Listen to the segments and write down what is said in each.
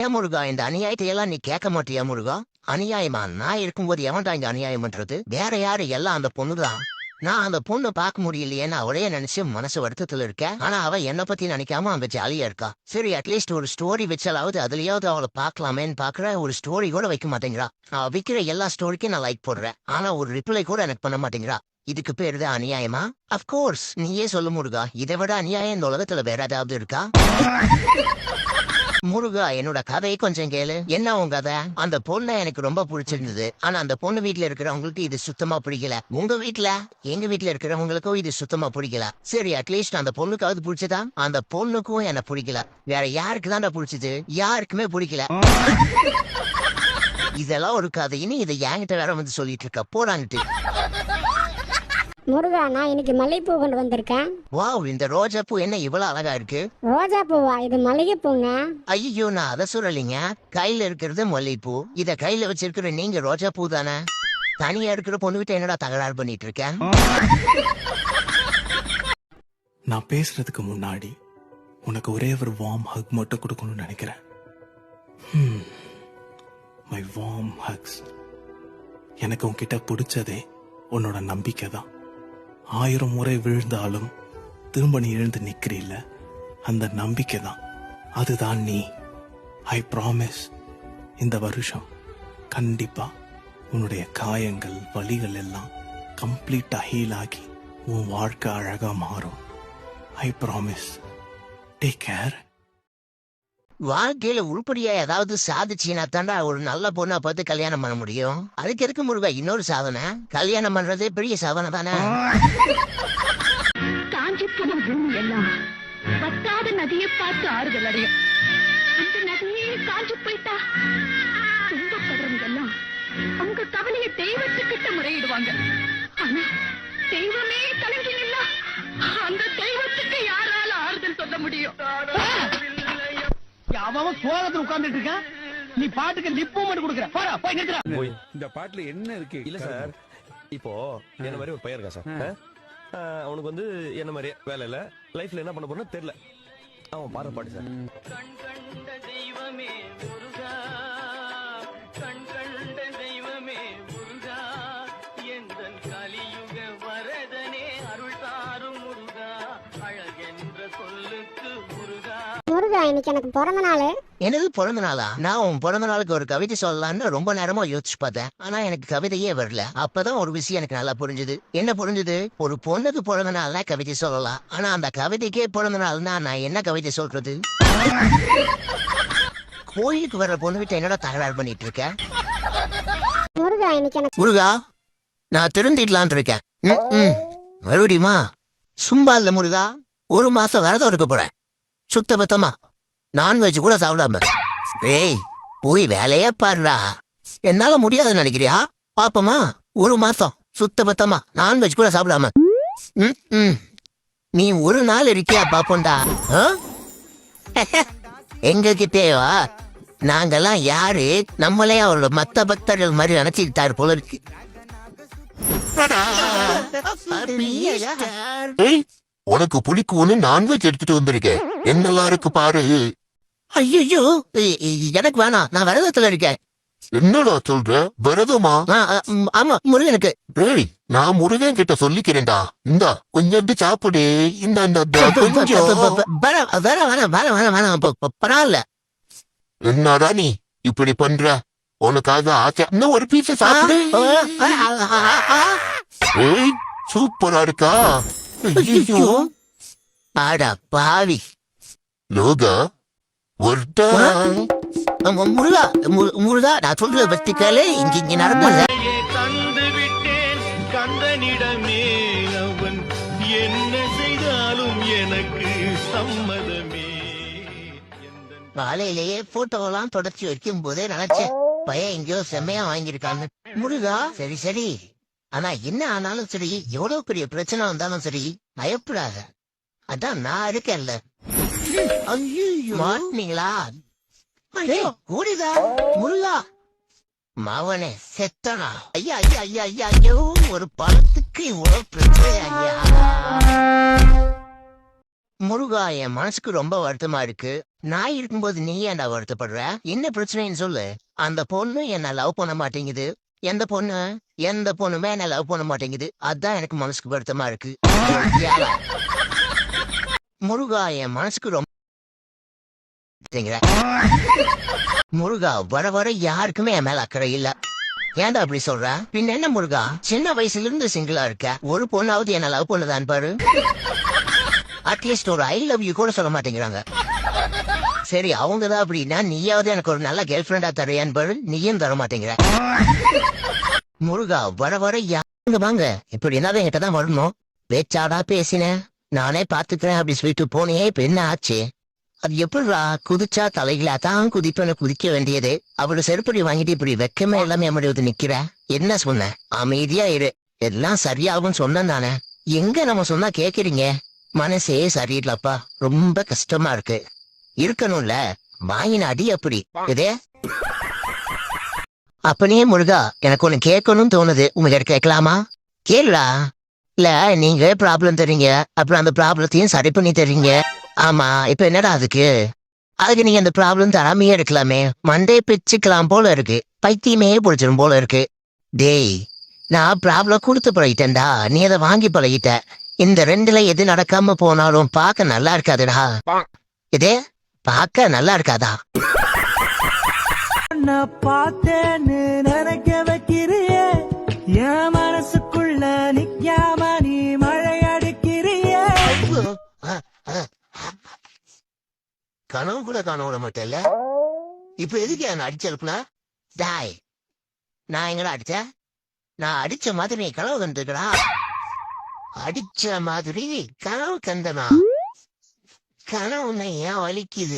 ஏன் முருகா இந்த அநியாயத்தை எல்லாம் நீ கேட்க மாட்டியா முருகா? அநியாயமா? நான் இருக்கும்போது எவன்டா இங்க அநியாயம் பண்றது? வேற யாரு? எல்லாம் அந்த பொண்ணுதான். நான் அந்த பொண்ணு பார்க்க முடியலையேன்னு அவளையே நினைச்சு மனசு வருத்தத்துல இருக்கேன். ஆனா அவ என்ன பத்தி நினைக்காம அந்த ஜாலியா இருக்கா. சரி அட்லீஸ்ட் ஒரு ஸ்டோரி வச்சாலாவது அதுலயாவது அவளை பாக்கலாமேன்னு பாக்குற. ஒரு ஸ்டோரி கூட வைக்க மாட்டேங்கிறா. அவ வைக்கிற எல்லா ஸ்டோரிக்கும் நான் லைக் போடுறேன். ஆனா ஒரு ரிப்ளை கூட எனக்கு பண்ண மாட்டேங்கிறா. இதுக்கு பேருதான் அநியாயமா? அப்கோர்ஸ் நீயே சொல்லு முருகா. இதை விட அநியாயம் இந்த உலகத்துல வேற ஏதாவது இருக்கா? முருகா என்னோட கதையை கொஞ்சம் கேளு. என்ன உங்க கதை? அந்த பொண்ணை எனக்கு ரொம்ப பிடிச்சிருந்தது. ஆனா அந்த பொண்ணு வீட்டுல இருக்கிறவங்களுக்கு இது சுத்தமா பிடிக்கல. உங்க வீட்டுல எங்க வீட்டுல இருக்கிறவங்களுக்கும் இது சுத்தமா பிடிக்கல. சரி அட்லீஸ்ட் அந்த பொண்ணுக்காவது பிடிச்சதா? அந்த பொண்ணுக்கும் என்ன பிடிக்கல. வேற யாருக்கு தான்டா பிடிச்சது? யாருக்குமே பிடிக்கல. இதெல்லாம் ஒரு கதைன்னு இதை என்கிட்ட வேற வந்து சொல்லிட்டு இருக்க. போறாங்கிட்டு முருகா, நான் இன்னைக்கு மல்லிகைப்பூ கொண்டு வந்திருக்கேன். வாவ், இந்த ரோஜா பூ என்ன இவ்வளவு அழகா இருக்கு? ரோஜா பூவா? இது மல்லிகைப்பூங்க. ஐயோ, நான் அதை சொல்லலைங்க. கையில இருக்கிறது மல்லிகைப்பூ. இத கையில வச்சிருக்கிற நீங்க ரோஜா பூ தானே? தனியா இருக்கிற பொண்ணுகிட்ட என்னடா தகராறு பண்ணிட்டு இருக்கேன்? நான் பேசுறதுக்கு முன்னாடி உனக்கு ஒரே ஒரு வார்ம் ஹக் மட்டும் கொடுக்கணும்னு நினைக்கிறேன். My warm hugs. எனக்கு உன்கிட்ட பிடிச்சதே உன்னோட நம்பிக்கை தான். 1000 முறை விழுந்தாலும் திரும்ப நீ எழுந்து நிக்கிறீல்ல, அந்த நம்பிக்கை தான். அதுதான் நீ. ஐ ப்ராமிஸ், இந்த வருஷம் கண்டிப்பா உன்னுடைய காயங்கள் வலிகள் எல்லாம் கம்ப்ளீட்டா ஹீல் ஆகி உன் வாழ்க்கை அழகா மாறும். I promise. Take care. வாழ்க்கையில உருப்படியா ஏதாவது சாதிச்சுனா தாண்டா ஒரு நல்ல பொண்ணா பார்த்து கல்யாணம் பண்ண முடியும். அதுக்கு இருக்கு முருகா இன்னொரு சாதனை. கல்யாணம் பண்றதே பெரிய சாதனை தானே. காஞ்சிபுரம் பூமி எல்லாம் வத்தாத நதியை பார்த்து ஆறுதல் அடையும். அந்த நதியே காஞ்சி போயிட்டா துன்பப்படுறவங்க எல்லாம் அவங்க கவலையை தெய்வத்துக்கிட்ட முறையிடுவாங்க. ஆனா தெய்வமே கலங்கினா அந்த தெய்வத்துக்கு யாரால ஆறுதல் சொல்ல முடியும்? அவன் சோகத்துல உட்கார்ந்துட்டு இருக்கான். நீ பாட்டுக்கு லிப்பு மட்டும் கொடுக்குற. போடா போய் நிறுத்துடா. இந்த பாட்டுல என்ன இருக்கு? இல்ல சார், இப்போ என்ன மாதிரி ஒரு பையன் இருக்கா சார். அவனுக்கு வந்து என்ன மாதிரி வேலை இல்ல, லைஃப்ல என்ன பண்ண போறன்னு தெரியல. அவன் பாடுற பாட்டு சார். கண் கண்ட தெய்வமே முருகா, கண் கண்ட தெய்வமே முருகா, எந்தன் கலியுக வரதனே அருள் தாரும் முருகா, அழகென்ற சொல்லுக்கு முருகா. முருகா, இன்னைக்கு எனக்கு பிறந்த நாள். எனது பிறந்த நாளா? நான் உன் பிறந்த நாளுக்கு ஒரு கவிதை சொல்லலான்னு ரொம்ப நேரமா யோசிச்சு பார்த்தேன். ஆனா எனக்கு கவிதையே வரல. அப்பதான் ஒரு விஷயம் எனக்கு நல்லா புரிஞ்சுது. என்ன புரிஞ்சுது? ஒரு பொண்ணுக்கு பிறந்த நாள்னா கவிதை சொல்லலாம். ஆனா அந்த கவிதைக்கே பிறந்த நாள்னா நான் என்ன கவிதை சொல்றது? கோயிலுக்கு வர்ற பொண்ணுகிட்ட என்னடா தகராறு பண்ணிட்டு இருக்க? முருகா, இன்னைக்கு எனக்கு முருகா, நான் திருந்திடலான் இருக்கேன். மறுபடியுமா? சும்மா இல்ல முருகா, ஒரு மாசம் விரதம் இருக்க போறேன். சுத்த பத்தமா நான்வெஜ் கூட சாப்பிடாம. ஏய், போய் வேலையே பாருடா. என்னால முடியாதுன்னு நினைக்கிறியா? பாப்பமா, ஒரு மாசம் சுத்த பத்தமா நான்வெஜ் கூட சாப்பிடாம. நீ ஒரு நாள் இருக்கியா பாப்போண்டா. எங்க கிட்டேவா? நாங்கெல்லாம் யாரு? நம்மளே அவரோட மத்த பக்தர்கள் மாதிரி நினைச்சுக்கிட்டாரு போல இருக்கு. உனக்கு பிடிக்கும்னு நான்வெஜ் எடுத்துட்டு வந்திருக்கேன். என்னெல்லாம் இருக்கு பாரு. ஐயோ, எனக்கு வேணாம், நான் விரதத்துல இருக்கேன். என்னடா சொல்ற? விரதமா? ஆமா, முருகனுக்கு. ஏய், நான் முருகன் கிட்ட சொல்லிக்கிறேன்டா. இந்தா கொஞ்சம் சாப்பிடு. இந்த பரவாயில்ல. என்னடா நீ இப்படி பண்ற? உனக்காக ஆசை இன்னும் ஒரு பீஸ் சாப்பிடு. ஏய், சூப்பரா இருக்கா? ஆடா பாவி. லோகா, முருகா முருகா, நான் சொல்றத பத்தி கேளு. இங்க நடந்தது தந்து விட்டேன் கந்தனிடமே, அவன் என்ன செய்தாலும் எனக்கு சம்மதமே. காலையிலேயே போட்டோலாம் தொடர்ச்சி வைக்கும் போதே நினைச்சேன் பையன் எங்கேயோ செம்மையா வாங்கியிருக்காங்க. முருகா, சரி சரி, ஆனா என்ன ஆனாலும் சரி, எவ்வளவு பெரிய பிரச்சனை வந்தாலும் சரி, பயப்படாத. அதான் நான் இருக்கேன்ல. மாட்டீங்களா? கூடிதா முருகா, மவனே செத்தனா? ஐயா ஐயா ஐயா ஐயா, ஐயோ, ஒரு பழத்துக்கு இவ்வளவு பிரச்சனை ஐயா. முருகா, என் மனசுக்கு ரொம்ப வருத்தமா இருக்கு. நான் இருக்கும்போது நீ ஏன்டா வருத்தப்படுற? என்ன பிரச்சனைன்னு சொல்லு. அந்த பொண்ணு என்ன லவ் பண்ண மாட்டேங்குது. எந்த பொண்ணுமே என்ன லவ் பண்ண மாட்டேங்குது. அதான் எனக்கு மனசுக்கு வருத்தமா இருக்கு. முருகா, என் மனசுக்கு ரொம்ப முருகா, வர வர யாருக்குமே என் மேல அக்கறை இல்ல. ஏன்டா அப்படி சொல்ற? பின்ன என்ன முருகா, சின்ன வயசுல இருந்து சிங்கிளா இருக்க. ஒரு பொண்ணாவது என்ன லவ் பண்ணதான் பாரு. அட்லீஸ்ட் ஒரு ஐ லவ் யூ கூட சொல்ல மாட்டேங்கிறாங்க. சரி, அவங்கதான் அப்படின்னா நீயாவது எனக்கு ஒரு நல்ல கேர்ள் ஃபிரெண்டா தரையான்னு பாரு. நீயும் தர மாட்டேங்கிற. முருகா, வர வர யாருங்க வாங்க இப்படி என்னதான் என்கிட்ட தான் வரணும். பேச்சாடா பேசினேன், நானே பாத்துக்கிறேன் அப்படி சொல்லிட்டு போனியே. இப்ப என்ன ஆச்சு? அது எப்படிடா குதிச்சா தலைகளா தான் குதிப்பேன்னு குதிக்க வேண்டியது. அவரு செருப்படி வாங்கிட்டு இப்படி வெக்கமே எல்லாமே முடிவு நிக்கிற. என்ன சொன்ன? அமைதியா இரு, எல்லாம் சரியாகும் சொன்னேன் தானே. எங்க நம்ம சொன்னா கேக்குறீங்க? மனசே சரியில்லப்பா, ரொம்ப கஷ்டமா இருக்கு. இருக்கணும்ல, வாங்கின அடி அப்படி இதே. அப்பனே முருகா, எனக்கு ஒண்ணு கேட்கணும்னு தோணுது. உங்ககிட்ட கேட்கலாமா? கேளுடா. இல்ல, நீங்க ப்ராப்ளம் தரீங்க, அப்புறம் அந்த ப்ராப்ளத்தையும் சரி பண்ணி தரீங்க. ஆமா, இப்ப என்னடா அதுக்கு நீங்க அந்த ப்ராப்ளம் தராமையே இருக்கலாமே. மண்டே பிச்சுக்கலாம் போல இருக்கு. பைத்தியமே பிடிச்சிடும் போல இருக்கு. டேய், நான் ப்ராப்ளம் கொடுத்து பழகிட்டேன்டா, நீ அதை வாங்கி பழகிட்ட. இந்த ரெண்டுல எது நடக்காம போனாலும் பார்க்க நல்லா இருக்காதுடா. இதே பார்க்க நல்லா இருக்காதா? பார்த்தேன்னு நினைக்க வைக்கிறிய என் மனசுக்குள்ள நிக்காம நீ மழை அடிக்கிறிய. கனவு கூட காண விட மாட்டேல்ல. இப்ப எதுக்கு என்ன அடிச்சலுப்புனா? டாய், நான் எங்கடா அடிச்ச? நான் அடிச்ச மாதிரி நீ கனவு கண்டுக்கடா. அடிச்ச மாதிரி கனவு கண்டனா? கனவுன்னா ஏன் வலிக்குது?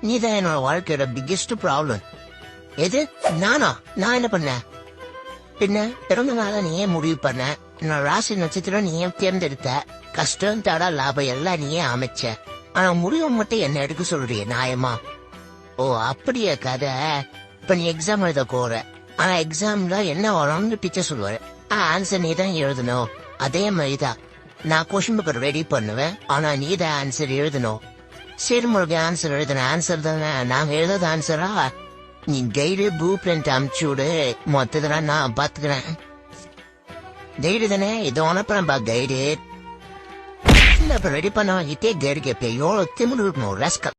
நீதான் என்னோட வாழ்க்கையோட பிக்கெஸ்ட் ப்ராப்ளம். எது? நானா? நான் என்ன பண்ண? பின்ன பிறந்த நாள நீ ஏன் முடிவு பண்ண? என்னோட ராசி நட்சத்திரம் நீ ஏன் தேர்ந்தெடுத்த? கஷ்டம் தடா லாபம் எல்லாம் நீ ஏன் அமைச்ச? ஆனா முடிவு மட்டும் என்ன எடுக்க சொல்றிய நியாயமா? ஓ, அப்படியே கதை. இப்ப நீ எக்ஸாம் எழுத போற. ஆனா எக்ஸாம்ல என்ன வரும்னு டீச்சர் சொல்லுவாரு. ஆன்சர் நீ தான் எழுதணும். அதே மாதிரிதான் நான் கொஸ்டின் பேப்பர் ரெடி பண்ணுவேன், ஆனா நீ தான் ஆன்சர் எழுதணும். சரி முருகன், ஆன்சர் எழுதுன ஆன்சர் தானே, நாங்க எழுதாத ஆன்சரா? நீ கைடு ப்ளூ பிரிண்ட் அமுச்சு விடு, மொத்ததான் நான் பாத்துக்கிறேன். கைடு தானே, இது உனப்பா கைடு. ரெடி பண்ண வாங்கிட்டே கைடு கேட்பேன். எவ்வளவு திமிரு இருக்கணும் ரஸ்கல்.